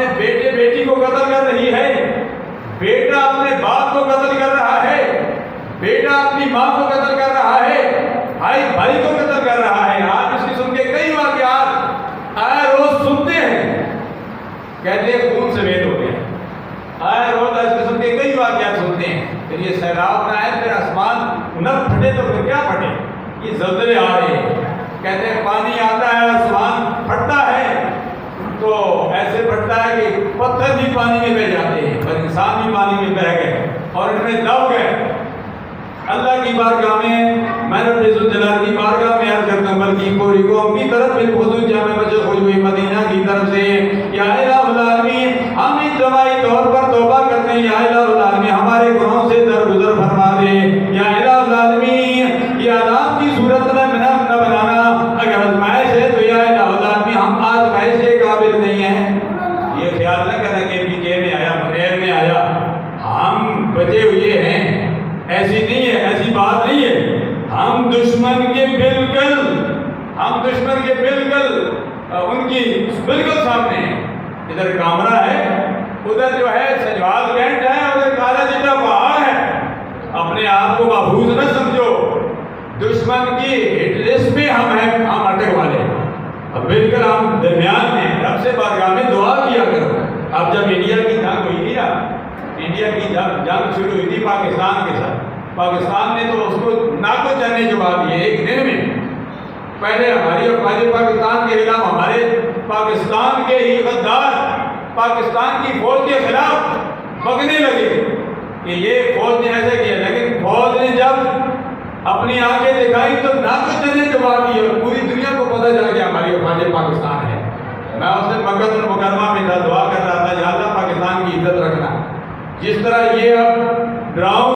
اپنے بیٹے بیٹی کو قتل کر رہی ہے، بیٹا اپنے باپ کو قتل کر رہا ہے، بیٹا اپنی ماں کو قتل کر رہا ہے، بھائی بھائی کو قتل کر رہا ہے۔ آج اس قسم کے کئی واقعات آئے روز سنتے ہیں، کہتے ہیں خون سفید ہو گیا۔ آئے روز اس قسم کے کئی واقعات سنتے ہیں۔ پھر یہ سیلاب نہ آئے، پھر آسمان نہ پھٹے تو پھر کیا پھٹے؟ یہ زلزلے آ رہے ہیں، کہتے ہیں پانی آتا ہے آسمان پھٹتا ہے تو ایسے پھٹتا ہے کہ پتھر بھی پانی میں بہ جاتے ہیں، پر انسان بھی پانی میں بہ گئے اور ان میں دب گئے۔ اللہ کی بارگاہ میں رب ذوالجلال کی بارگاہ میں عرض کرتا ہوں، بلکہ پوری قوم کی طرف بالخصوص جامع مسجد خشوع مدینہ کی طرف سے، یا الہ العالمین ہم اجتماعی طور پر توبہ کرتے ہیں، یا الہ العالمین ہمارے گناہوں سے درگزر فرما دے، یا الہ العالمین یہ عذاب کی صورت میں نہ بنانا، اگر آزمائش ہے تو یا الہ العالمین ہم آزمائش کے قابل نہیں ہیں۔ یہ خیال نہ کریں کہ پی کے میں آیا بغیر میں آیا ہم بچے ہوئے ہیں، ایسی نہیں ہے، ایسی بات نہیں ہے۔ ہم دشمن کے بالکل ان کی بالکل سامنے ہیں۔ ادھر کامرہ ہے، ادھر جو ہے سجوال کینٹ ہے، ادھر کالا چٹا پہاڑ ہے۔ اپنے آپ کو محفوظ نہ سمجھو، دشمن کی ہٹ لسٹ میں ہم ہیں، ہم اٹک والے، اب بالکل ہم درمیان میں۔ رب سے بارگاہ میں دعا کیا کرو۔ اب جب انڈیا کی جنگ ہوئی تھی نا، انڈیا کی جنگ شروع ہوئی تھی پاکستان کے ساتھ، پاکستان نے تو اس کو ناکو چنے جواب دیے ایک دن میں۔ پہلے ہماری افواج پاکستان کے خلاف، ہمارے پاکستان کے ہی غدار پاکستان کی فوج کے خلاف بکنے لگے کہ یہ فوج نے ایسے کیا، لیکن فوج نے جب اپنی آنکھیں دکھائی تو ناکو چنے جواب دیے اور پوری دنیا کو پتہ چل گیا ہماری افواج پاکستان ہے۔ میں اس دن مکہ المکرمہ میں دعا کر رہا تھا، یا اللہ پاکستان کی عزت رکھنا۔ جس طرح یہ اب ڈراؤ